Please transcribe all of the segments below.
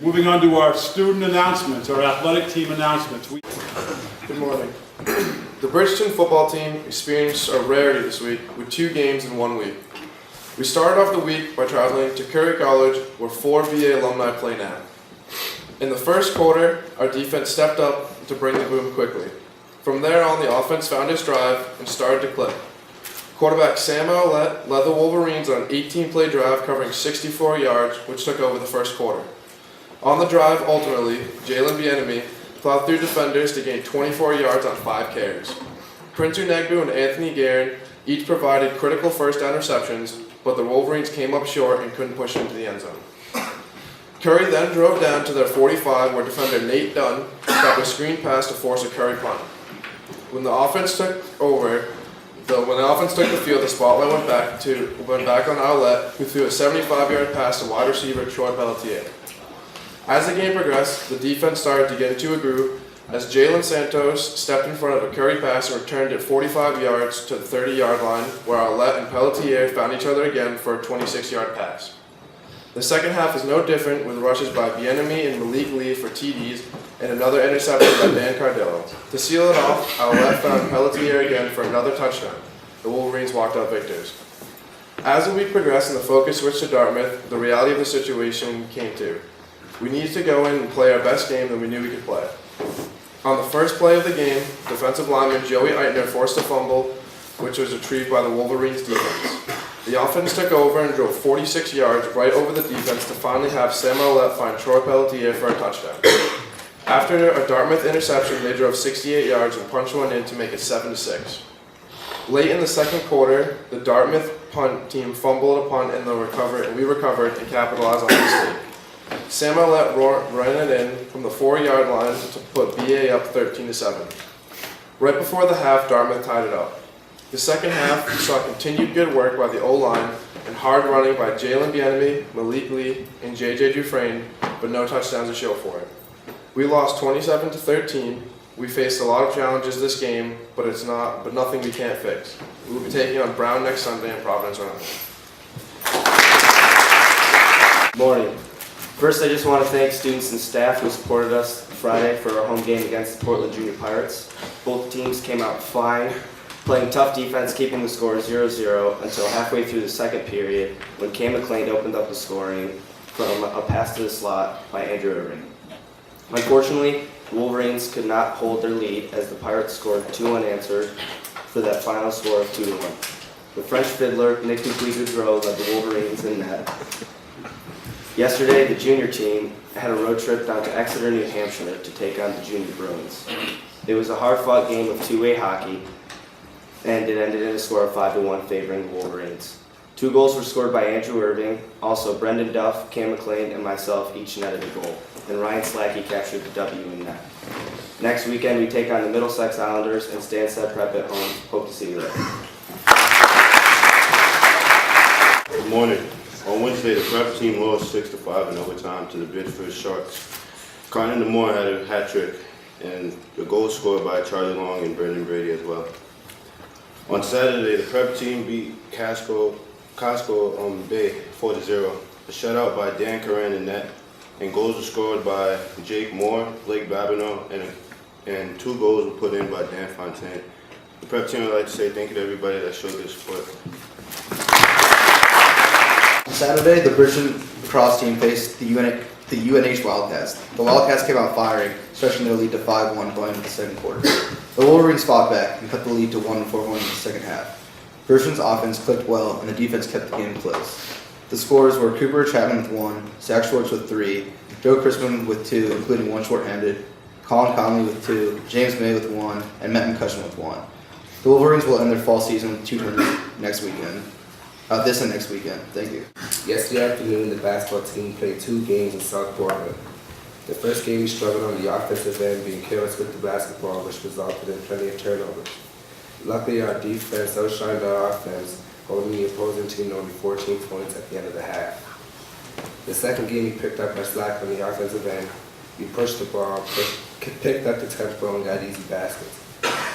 Moving on to our student announcements, our athletic team announcements. Good morning. The Bridgeton football team experienced a rarity this week with 2 games in 1 week. We started off the week by traveling to Curry College, where 4 VA alumni play now. In the first quarter, our defense stepped up to bring the boom quickly. From there on, the offense found its drive and started to click. Quarterback Sam Owlett led the Wolverines on an 18-play drive covering 64 yards, which took over the first quarter. On the drive, ultimately, Jalen Bienemy plowed through defenders to gain 24 yards on 5 carries. Prince Unegbu and Anthony Guerin each provided critical first down receptions, but the Wolverines came up short and couldn't push into the end zone. Curry then drove down to their 45, where defender Nate Dunn got a screen pass to force a Curry punt. When the offense took the field, the spotlight went back on Owlett, who threw a 75-yard pass to wide receiver Troy Pelletier. As the game progressed, the defense started to get into a groove as Jalen Santos stepped in front of a Curry pass and returned it 45 yards to the 30-yard line, where Owlett and Pelletier found each other again for a 26-yard pass. The second half is no different, with rushes by Bienemy and Malik Lee for TDs and another interception by Dan Cardillo. To seal it off, Owlett found Pelletier again for another touchdown. The Wolverines walked out victors. As the week progressed and the focus switched to Dartmouth, the reality of the situation came to. We needed to go in and play our best game that we knew we could play. On the first play of the game, defensive lineman Joey Eitner forced a fumble, which was retrieved by the Wolverines defense. The offense took over and drove 46 yards right over the defense to finally have Sam Owlett find Troy Pelletier for a touchdown. After a Dartmouth interception, they drove 68 yards and punched one in to make it 7-6. Late in the second quarter, the Dartmouth punt team fumbled a punt and we recovered and capitalized on the mistake. Sam Owlett ran it in from the 4-yard line to put BA up 13-7. Right before the half, Dartmouth tied it up. The second half saw continued good work by the O-line and hard running by Jalen Bienemy, Malik Lee, and JJ Dufresne, but no touchdowns to show for it. We lost 27-13. We faced a lot of challenges this game, but nothing we can't fix. We will be taking on Brown next Sunday in Providence, Rhode Island. Morning. First, I just want to thank students and staff who supported us Friday for our home game against the Portland Junior Pirates. Both teams came out fine, playing tough defense, keeping the score 0-0 until halfway through the second period when Cam McLean opened up the scoring from a pass to the slot by Andrew Irving. Unfortunately, the Wolverines could not hold their lead as the Pirates scored 2 unanswered for that final score of 2-1. The French fiddler, Nick Dupuis-Goudreau, led the Wolverines in net. Yesterday, the junior team had a road trip down to Exeter, New Hampshire to take on the Junior Bruins. It was a hard-fought game of 2-way hockey, and it ended in a score of 5-1 favoring the Wolverines. 2 goals were scored by Andrew Irving. Also, Brendan Duff, Cam McLean, and myself each netted a goal. And Ryan Slacky captured the W in net. Next weekend, we take on the Middlesex Islanders and Stansted Prep at home. Hope to see you there. Good morning. On Wednesday, the prep team lost 6-5 in overtime to the Bedford Sharks. Connor Moore had a hat trick, and the goal scored by Charlie Long and Brendan Brady as well. On Saturday, the prep team beat Casco Bay 4-0. A shutout by Dan Curran in net, and goals were scored by Jake Moore, Blake Babineau, and 2 goals were put in by Dan Fontaine. The prep team would like to say thank you to everybody that showed their support. On Saturday, the Bridgeton lacrosse team faced the UNH Wildcats. The Wildcats came out firing, stretching their lead to 5-1 going into the second quarter. The Wolverines fought back and cut the lead to 1-4 going into the second half. Bridgeton's offense clicked well, and the defense kept the game close. The scores were Cooper Chapman with 1, Zach Schwartz with 3, Joe Crispin with 2, including 1 shorthanded, Colin Conley with 2, James May with 1, and Matt McCutcheon with 1. The Wolverines will end their fall season with 2 tournaments next weekend. This and next weekend. Thank you. Yesterday afternoon, the basketball team played 2 games in South Portland. The first game we struggled on the offensive end, being careless with the basketball, which resulted in plenty of turnovers. Luckily, our defense outshined our offense, holding the opposing team to only 14 points at the end of the half. The second game, we picked up our slack on the offensive end. We pushed the ball, picked up the tempo, and got easy baskets.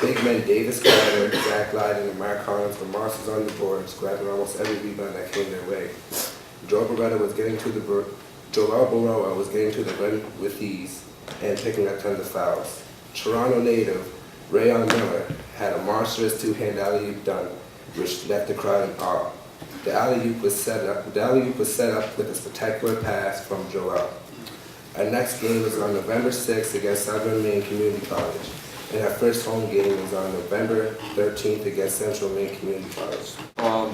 Big men Davis Carter, Zach Lyden, and Mark Collins were monsters on the boards, grabbing almost every rebound that came their way. Joe Beretta was getting to the Joel Baroa was getting to the rim with ease and picking up tons of fouls. Toronto native Rayon Miller had a monstrous two-hand alley-oop dunk, which left the crowd in awe. The alley-oop was set up with a spectacular pass from Joel. Our next game was on November 6th against Southern Maine Community College, and our first home game was on November 13th against Central Maine Community College.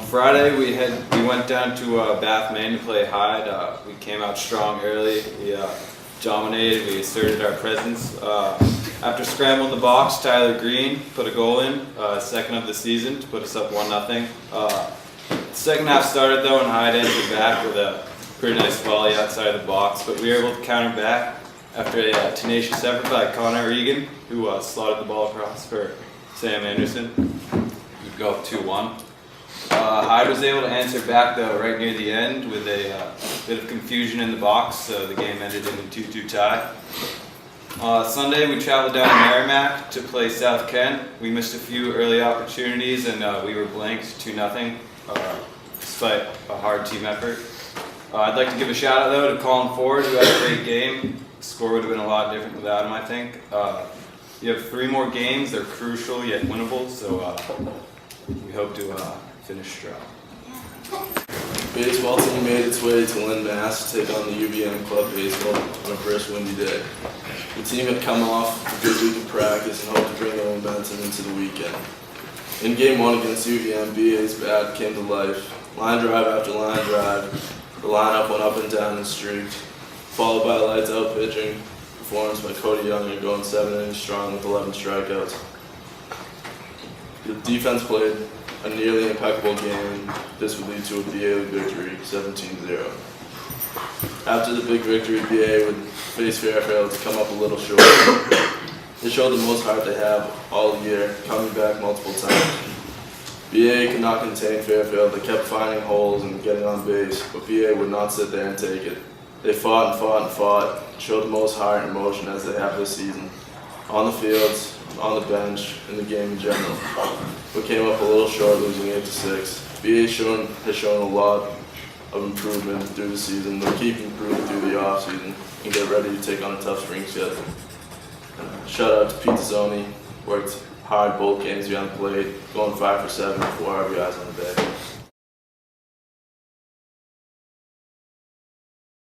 Friday we went down to Bath, Maine to play Hyde. We came out strong early. We dominated. We asserted our presence. After scrambling the box, Tyler Green put a goal in, second of the season, to put us up 1-0. The second half started though, and Hyde answered back with a pretty nice volley outside the box, but we were able to counter back after a tenacious effort by Connor Egan, who slotted the ball across for Sam Anderson. We go up 2-1. Hyde was able to answer back though right near the end with a bit of confusion in the box, so the game ended in a 2-2 tie. Sunday we traveled down to Merrimack to play South Kent. We missed a few early opportunities and we were blanked 2-0 despite a hard team effort. I'd like to give a shout out though to Colin Ford, who had a great game. The score would have been a lot different without him, I think. You have 3 more games. They're crucial yet winnable, so we hope to finish strong. Baseball team made its way to Lynn, Mass to take on the UVM Club Baseball on a brisk, windy day. The team had come off a good week of practice and hoped to bring their momentum into the weekend. In Game 1 against UVM, BA's bat came to life. Line drive after line drive, the lineup went up and down and streaked, followed by a lights-out pitching performance by Cody Younger going 7 innings strong with 11 strikeouts. The defense played a nearly impeccable game. This would lead to a BA victory, 17-0. After the big victory, BA would face Fairfield to come up a little short. They showed the most heart they have all year, coming back multiple times. BA could not contain Fairfield. They kept finding holes and getting on base, but BA would not sit there and take it. They fought and fought and fought, showed the most heart and emotion as they have this season. On the fields, on the bench, in the game in general. We came up a little short, losing 8-6. BA has shown a lot of improvement through the season. They'll keep improving through the off season and get ready to take on a tough spring schedule. Shout out to Pete Zoni, worked hard both games behind the plate, going 5 for 7 with 4 RBIs on the day.